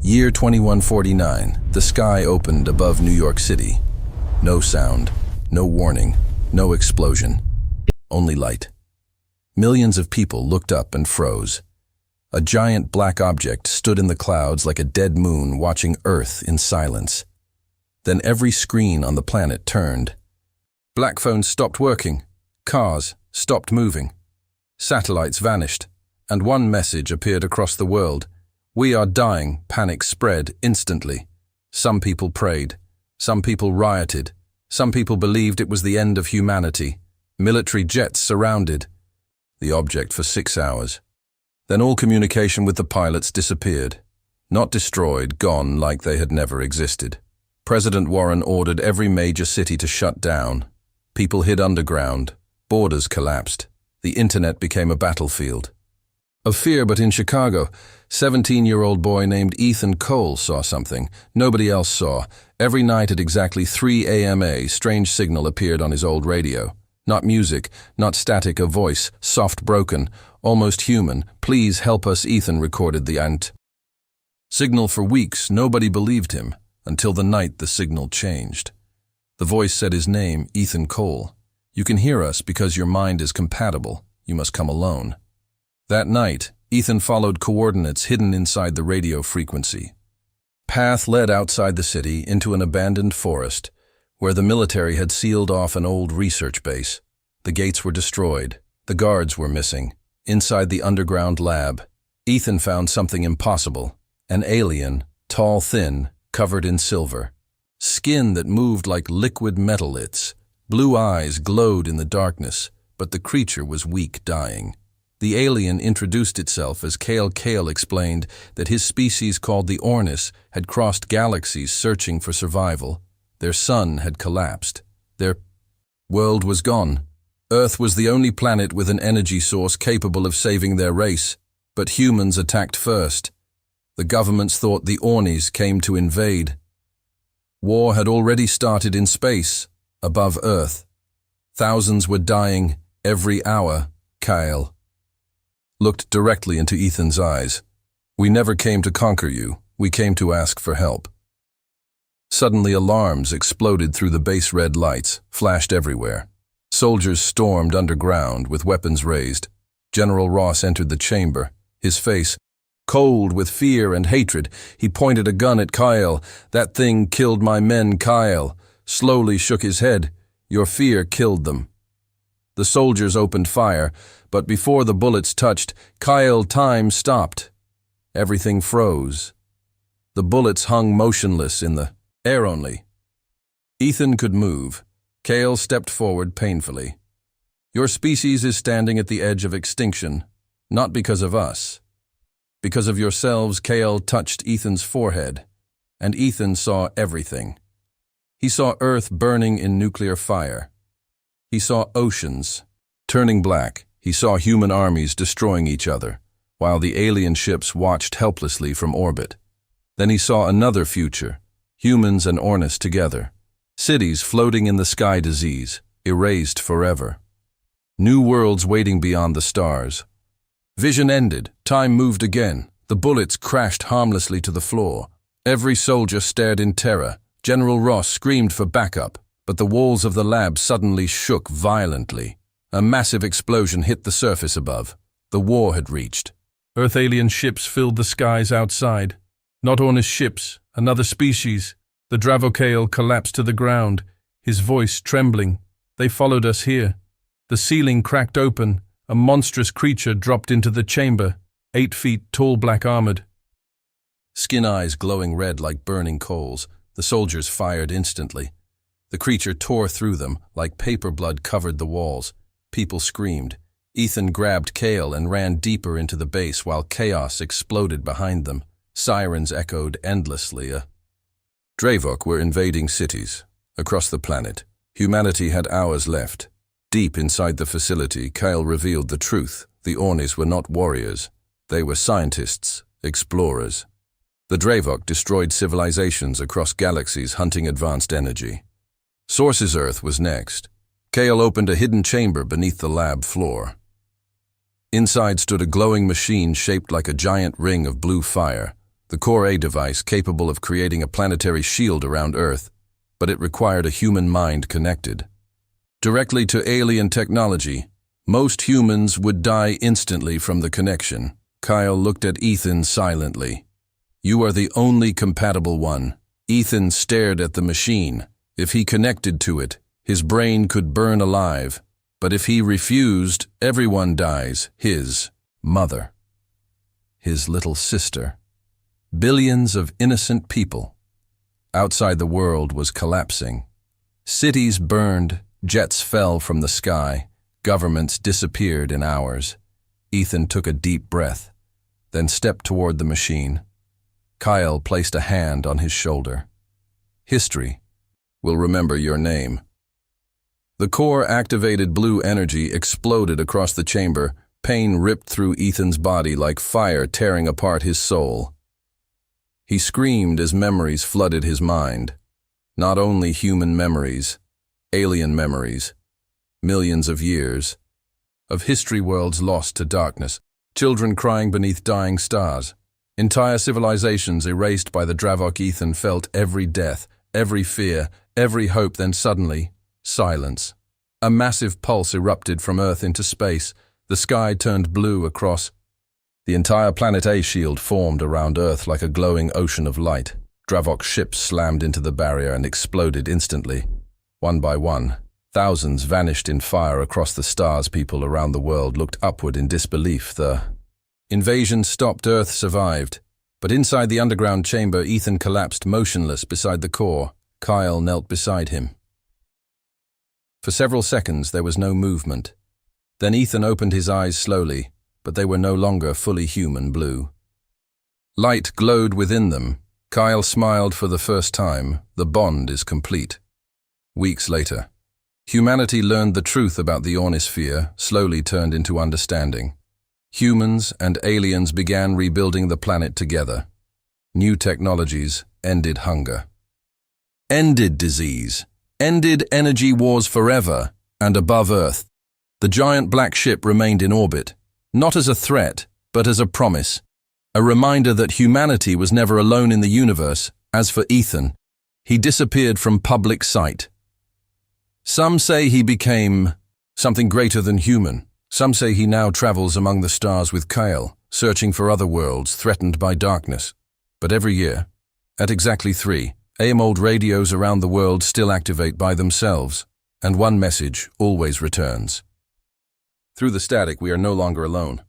Year 2149, the sky opened above New York City. No sound, no warning, no explosion, only light. Millions of people looked up and froze. A giant black object stood in the clouds like a dead moon watching Earth in silence. Then every screen on the planet turned. Black phones stopped working, cars stopped moving, satellites vanished, and one message appeared across the world. "We are dying." Panic spread instantly. Some people prayed. Some people rioted. Some people believed it was the end of humanity. Military jets surrounded the object for 6 hours. Then all communication with the pilots disappeared. Not destroyed, gone like they had never existed. President Warren ordered every major city to shut down. People hid underground. Borders collapsed. The internet became a battlefield. Of fear, but in Chicago, 17-year-old boy named Ethan Cole saw something nobody else saw. Every night at exactly 3 a.m. a strange signal appeared on his old radio. Not music, not static, a voice, soft, broken, almost human. "Please help us," Ethan recorded the signal for weeks. Nobody believed him, until the night the signal changed. The voice said his name, Ethan Cole. "You can hear us because your mind is compatible. You must come alone." That night, Ethan followed coordinates hidden inside the radio frequency. Path led outside the city into an abandoned forest, where the military had sealed off an old research base. The gates were destroyed. The guards were missing. Inside the underground lab, Ethan found something impossible. An alien, tall, thin, covered in silver. Skin that moved like liquid metal. Its blue eyes glowed in the darkness, but the creature was weak, dying. The alien introduced itself as Kale. Kale explained that his species, called the Ornis, had crossed galaxies searching for survival. Their sun had collapsed. Their world was gone. Earth was the only planet with an energy source capable of saving their race, but humans attacked first. The governments thought the Ornis came to invade. War had already started in space, above Earth. Thousands were dying every hour. Kyle looked directly into Ethan's eyes. "We never came to conquer you. We came to ask for help." Suddenly alarms exploded through the base. Red lights flashed everywhere. Soldiers stormed underground with weapons raised. General Ross entered the chamber, his face cold with fear and hatred. He pointed a gun at Kyle. "That thing killed my men." Kyle slowly shook his head. "Your fear killed them." The soldiers opened fire, but before the bullets touched Kyle, time stopped. Everything froze. The bullets hung motionless in the air only. Ethan could move. Kale stepped forward painfully. "Your species is standing at the edge of extinction, not because of us. Because of yourselves." Kale touched Ethan's forehead, and Ethan saw everything. He saw Earth burning in nuclear fire. He saw oceans turning black. He saw human armies destroying each other, while the alien ships watched helplessly from orbit. Then he saw another future, humans and Ornis together. Cities floating in the sky, disease, erased forever. New worlds waiting beyond the stars. Vision ended. Time moved again. The bullets crashed harmlessly to the floor. Every soldier stared in terror. General Ross screamed for backup, but the walls of the lab suddenly shook violently. A massive explosion hit the surface above. The war had reached. Earth alien ships filled the skies outside. Not Ornis ships, another species. The Dravocale collapsed to the ground, his voice trembling. "They followed us here." The ceiling cracked open. A monstrous creature dropped into the chamber, 8 feet tall, black armored. Skin eyes glowing red like burning coals. The soldiers fired instantly. The creature tore through them like paper. Blood covered the walls. People screamed. Ethan grabbed Kale and ran deeper into the base while chaos exploded behind them. Sirens echoed endlessly. Dravok were invading cities across the planet. Humanity had hours left. Deep inside the facility, Kyle revealed the truth. The Ornis were not warriors. They were scientists, explorers. The Dravok destroyed civilizations across galaxies hunting advanced energy. Source's Earth was next. Kale opened a hidden chamber beneath the lab floor. Inside stood a glowing machine shaped like a giant ring of blue fire. the Core A device capable of creating a planetary shield around Earth, but it required a human mind connected. Directly to alien technology, most humans would die instantly from the connection. Kyle looked at Ethan silently. "You are the only compatible one." Ethan stared at the machine. If he connected to it, his brain could burn alive. But if he refused, everyone dies. His mother. His little sister. Billions of innocent people. Outside the world was collapsing. Cities burned, jets fell from the sky, governments disappeared in hours. Ethan took a deep breath, then stepped toward the machine. Kyle placed a hand on his shoulder. "History will remember your name." The core-activated blue energy exploded across the chamber. Pain ripped through Ethan's body like fire tearing apart his soul. He screamed as memories flooded his mind. Not only human memories, alien memories. Millions of years. Of history worlds lost to darkness. Children crying beneath dying stars. Entire civilizations erased by the Dravok. Ethan felt every death, every fear, every hope. Then suddenly, silence. A massive pulse erupted from Earth into space. The sky turned blue across. The entire Planet A shield formed around Earth like a glowing ocean of light. Dravok ships slammed into the barrier and exploded instantly. One by one, thousands vanished in fire across the stars. People around the world looked upward in disbelief. The invasion stopped. Earth survived. But inside the underground chamber, Ethan collapsed motionless beside the core. Kyle knelt beside him. For several seconds, there was no movement. Then Ethan opened his eyes slowly, but they were no longer fully human blue. Light glowed within them. Kyle smiled for the first time. The bond is complete. Weeks later, humanity learned the truth about the Ornis sphere, slowly turned into understanding. Humans and aliens began rebuilding the planet together. New technologies ended hunger. Ended disease. Ended energy wars forever. And above Earth, the giant black ship remained in orbit, not as a threat, but as a promise. A reminder that humanity was never alone in the universe. As for Ethan, he disappeared from public sight. Some say he became something greater than human. Some say he now travels among the stars with Kyle, searching for other worlds threatened by darkness. But every year, at exactly 3 a.m. old radios around the world still activate by themselves, and one message always returns. Through the static, we are no longer alone.